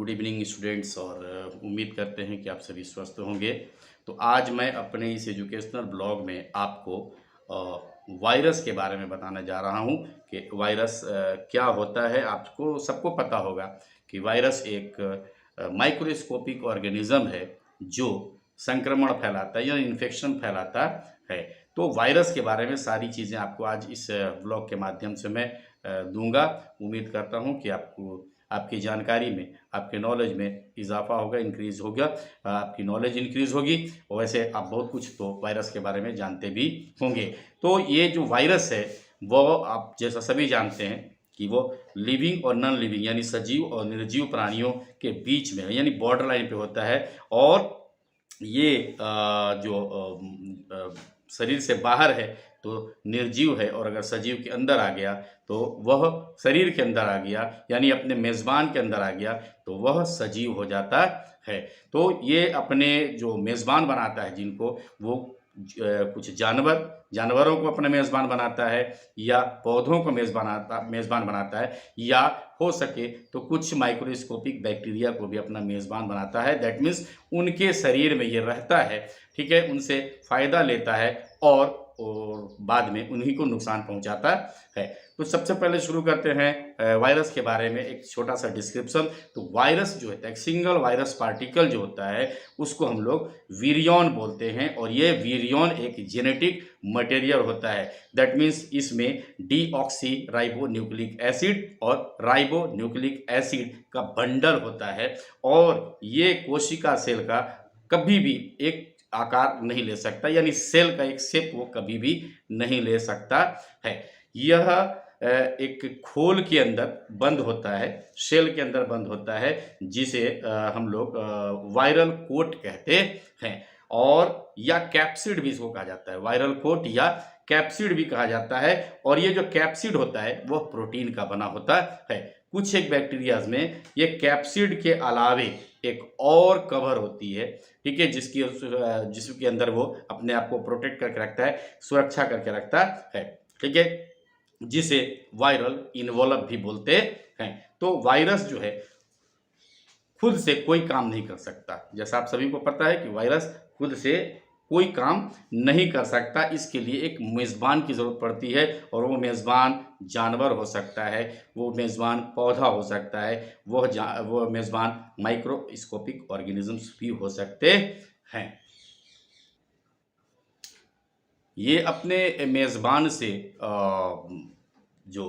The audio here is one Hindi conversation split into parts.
Good evening students. और उम्मीद करते हैं कि आप सभी स्वस्थ होंगे। तो आज मैं अपने इस एजुकेशनल ब्लॉग में आपको वायरस के बारे में बताने जा रहा हूं कि वायरस क्या होता है। आपको सबको पता होगा कि वायरस एक माइक्रोस्कोपिक ऑर्गेनिज्म है जो संक्रमण फैलाता है या इन्फेक्शन फैलाता है। तो वायरस के बारे में सारी चीज़ें आपको आज इस ब्लॉग के माध्यम से मैं दूंगा। उम्मीद करता हूं कि आपको आपकी जानकारी में, आपके नॉलेज में इजाफा होगा, इंक्रीज़ होगा, आपकी नॉलेज इंक्रीज़ होगी। और वैसे आप बहुत कुछ तो वायरस के बारे में जानते भी होंगे। तो ये जो वायरस है वो आप जैसा सभी जानते हैं कि वो लिविंग और नॉन लिविंग यानी सजीव और निर्जीव प्राणियों के बीच में यानी बॉर्डर लाइन पे होता है। और ये शरीर से बाहर है तो निर्जीव है, और अगर सजीव के अंदर आ गया तो वह शरीर के अंदर आ गया यानी अपने मेज़बान के अंदर आ गया तो वह सजीव हो जाता है। तो ये अपने जो मेज़बान बनाता है जिनको, वो कुछ जानवरों को अपना मेज़बान बनाता है, या पौधों को मेज़बान बनाता है, या हो सके तो कुछ माइक्रोस्कोपिक बैक्टीरिया को भी अपना मेज़बान बनाता है। दैट मीन्स उनके शरीर में ये रहता है, ठीक है, उनसे फ़ायदा लेता है और बाद में उन्हीं को नुकसान पहुंचाता है। तो सबसे पहले शुरू करते हैं वायरस के बारे में एक छोटा सा डिस्क्रिप्शन। तो वायरस जो है, एक सिंगल वायरस पार्टिकल जो होता है उसको हम लोग वीरियन बोलते हैं, और ये वीरियन एक जेनेटिक मटेरियल होता है। दैट मीन्स इसमें डीऑक्सी राइबो न्यूक्लिक एसिड और राइबो न्यूक्लिक एसिड का बंडल होता है, और ये कोशिका सेल का कभी भी एक आकार नहीं ले सकता, यानी सेल का एक शेप वो कभी भी नहीं ले सकता है। यह एक खोल के अंदर बंद होता है, सेल के अंदर बंद होता है, जिसे हम लोग वायरल कोट कहते हैं, और या कैप्सिड भी इसको कहा जाता है। वायरल कोट या कैप्सिड भी कहा जाता है। और ये जो कैप्सिड होता है वह प्रोटीन का बना होता है। कुछ एक बैक्टीरियाज में ये कैप्सिड के अलावे एक और कवर होती है, ठीक है, जिसके अंदर वो अपने आप को प्रोटेक्ट करके रखता है, सुरक्षा करके रखता है, ठीक है, जिसे वायरल इन्वॉल्व भी बोलते हैं। तो वायरस जो है खुद से कोई काम नहीं कर सकता। जैसा आप सभी को पता है कि वायरस खुद से कोई काम नहीं कर सकता। इसके लिए एक मेज़बान की ज़रूरत पड़ती है, और वो मेज़बान जानवर हो सकता है, वो मेज़बान पौधा हो सकता है, वो मेज़बान माइक्रोस्कोपिक ऑर्गेनिजम्स भी हो सकते हैं। ये अपने मेज़बान से जो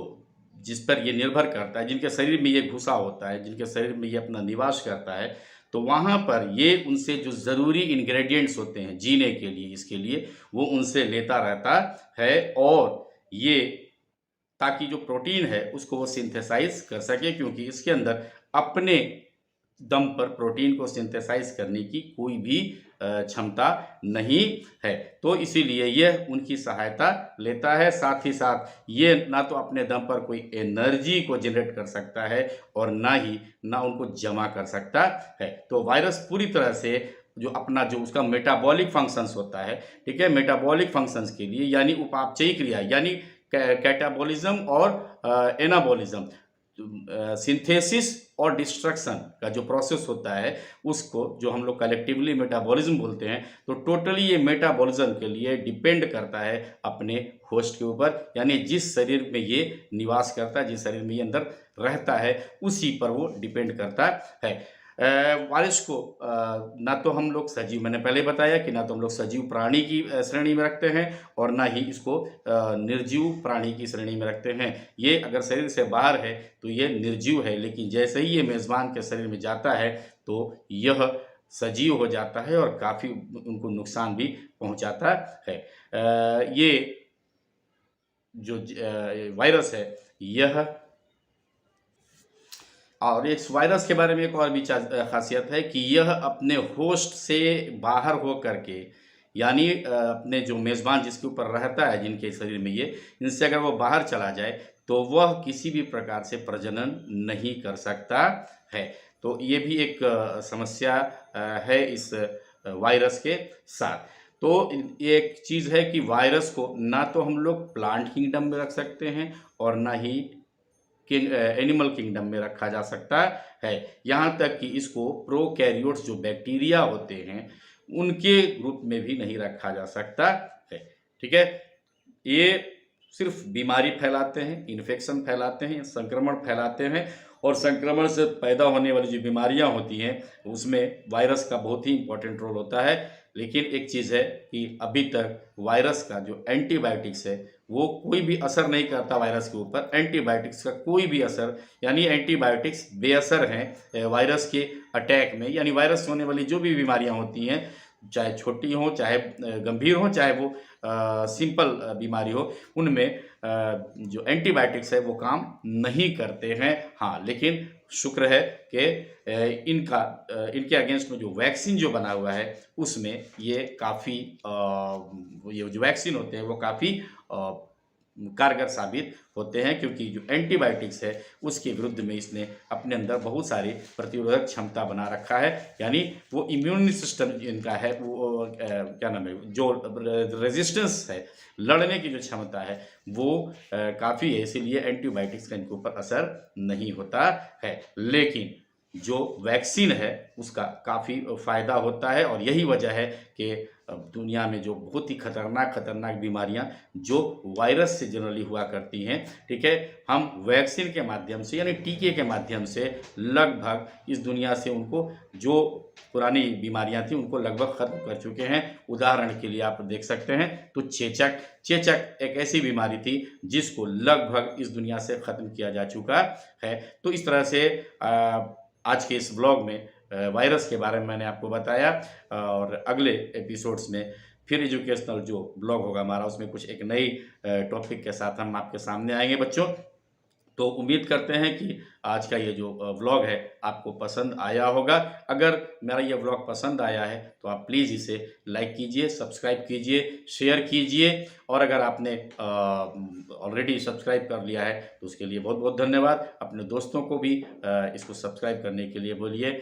जिस पर ये निर्भर करता है, जिनके शरीर में ये घुसा होता है, जिनके शरीर में ये अपना निवास करता है, तो वहाँ पर ये उनसे जो ज़रूरी इंग्रेडिएंट्स होते हैं जीने के लिए, इसके लिए वो उनसे लेता रहता है, और ये ताकि जो प्रोटीन है उसको वो सिंथेसाइज कर सके, क्योंकि इसके अंदर अपने दम पर प्रोटीन को सिंथेसाइज करने की कोई भी क्षमता नहीं है। तो इसीलिए यह उनकी सहायता लेता है। साथ ही साथ ये ना तो अपने दम पर कोई एनर्जी को जनरेट कर सकता है, और ना उनको जमा कर सकता है। तो वायरस पूरी तरह से जो उसका मेटाबॉलिक फंक्शंस होता है, ठीक है, मेटाबॉलिक फंक्शंस के लिए यानी उपापचयी क्रिया यानी कैटाबॉलिज्म और एनाबॉलिज्म, सिंथेसिस और डिस्ट्रक्शन का जो प्रोसेस होता है उसको जो हम लोग कलेक्टिवली मेटाबॉलिज्म बोलते हैं। तो टोटली ये मेटाबॉलिज्म के लिए डिपेंड करता है अपने होस्ट के ऊपर, यानी जिस शरीर में ये निवास करता है, जिस शरीर में ये अंदर रहता है, उसी पर वो डिपेंड करता है। वायरस को ना तो हम लोग सजीव, मैंने पहले बताया कि ना तो हम लोग सजीव प्राणी की श्रेणी में रखते हैं, और ना ही इसको निर्जीव प्राणी की श्रेणी में रखते हैं। ये अगर शरीर से बाहर है तो ये निर्जीव है, लेकिन जैसे ही ये मेज़बान के शरीर में जाता है तो यह सजीव हो जाता है और काफ़ी उनको नुकसान भी पहुंचाता है। ये जो वायरस है यह, और इस वायरस के बारे में एक और भी खासियत है कि यह अपने होस्ट से बाहर हो करके, यानी अपने जो मेज़बान जिसके ऊपर रहता है, जिनके शरीर में ये, इनसे अगर वो बाहर चला जाए तो वह किसी भी प्रकार से प्रजनन नहीं कर सकता है। तो ये भी एक समस्या है इस वायरस के साथ। तो ये एक चीज़ है कि वायरस को ना तो हम लोग प्लांट किंगडम में रख सकते हैं, और ना ही एनिमल किंगडम में रखा जा सकता है। यहाँ तक कि इसको प्रोकैरियोट्स जो बैक्टीरिया होते हैं उनके ग्रुप में भी नहीं रखा जा सकता है। ठीक है, ये सिर्फ बीमारी फैलाते हैं, इन्फेक्शन फैलाते हैं, संक्रमण फैलाते हैं, और संक्रमण से पैदा होने वाली जो बीमारियां होती हैं उसमें वायरस का बहुत ही इम्पोर्टेंट रोल होता है। लेकिन एक चीज़ है कि अभी तक वायरस का जो एंटीबायोटिक्स है वो कोई भी असर नहीं करता वायरस के ऊपर। एंटीबायोटिक्स का कोई भी असर, यानी एंटीबायोटिक्स बेअसर हैं वायरस के अटैक में। यानी वायरस से होने वाली जो भी बीमारियां होती हैं, चाहे छोटी हो, चाहे गंभीर हो, चाहे वो सिंपल बीमारी हो, उनमें जो एंटीबायोटिक्स है वो काम नहीं करते हैं। हाँ, लेकिन शुक्र है कि इनके अगेंस्ट में जो वैक्सीन जो बना हुआ है उसमें ये काफ़ी ये जो वैक्सीन होते हैं वो काफ़ी कारगर साबित होते हैं, क्योंकि जो एंटीबायोटिक्स है उसके विरुद्ध में इसने अपने अंदर बहुत सारी प्रतिरोधक क्षमता बना रखा है। यानी वो इम्यून सिस्टम इनका है वो क्या नाम है, जो रेजिस्टेंस है, लड़ने की जो क्षमता है वो काफ़ी है, इसीलिए एंटीबायोटिक्स का इनके ऊपर असर नहीं होता है। लेकिन जो वैक्सीन है उसका काफ़ी फ़ायदा होता है, और यही वजह है कि दुनिया में जो बहुत ही खतरनाक बीमारियां जो वायरस से जनरली हुआ करती हैं, ठीक है, हम वैक्सीन के माध्यम से यानी टीके के माध्यम से लगभग इस दुनिया से उनको, जो पुरानी बीमारियां थी उनको लगभग ख़त्म कर चुके हैं। उदाहरण के लिए आप देख सकते हैं तो चेचक एक ऐसी बीमारी थी जिसको लगभग इस दुनिया से ख़त्म किया जा चुका है। तो इस तरह से आज के इस व्लॉग में वायरस के बारे में मैंने आपको बताया, और अगले एपिसोड्स में फिर एजुकेशनल जो ब्लॉग होगा हमारा उसमें कुछ एक नई टॉपिक के साथ हम आपके सामने आएंगे बच्चों। तो उम्मीद करते हैं कि आज का ये जो व्लॉग है आपको पसंद आया होगा। अगर मेरा ये व्लॉग पसंद आया है तो आप प्लीज़ इसे लाइक कीजिए, सब्सक्राइब कीजिए, शेयर कीजिए, और अगर आपने ऑलरेडी सब्सक्राइब कर लिया है तो उसके लिए बहुत बहुत धन्यवाद। अपने दोस्तों को भी इसको सब्सक्राइब करने के लिए बोलिए।